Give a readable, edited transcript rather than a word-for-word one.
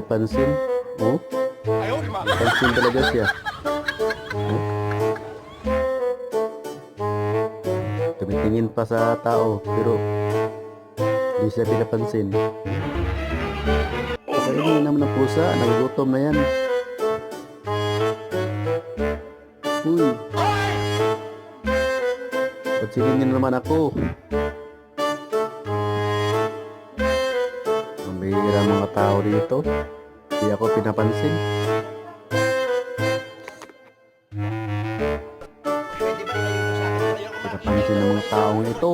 pinapansin. Oh, pinapansin talaga siya. Oh. Tumitingin pa sa tao, pero hindi siya pinapansin. Pakainin naman ng pusa, nagugutom na yan. Uy, pansinin naman ako. Ang bihira mga tao dito. Hindi ako pinapansin. Pinapansin ng mga taong ito.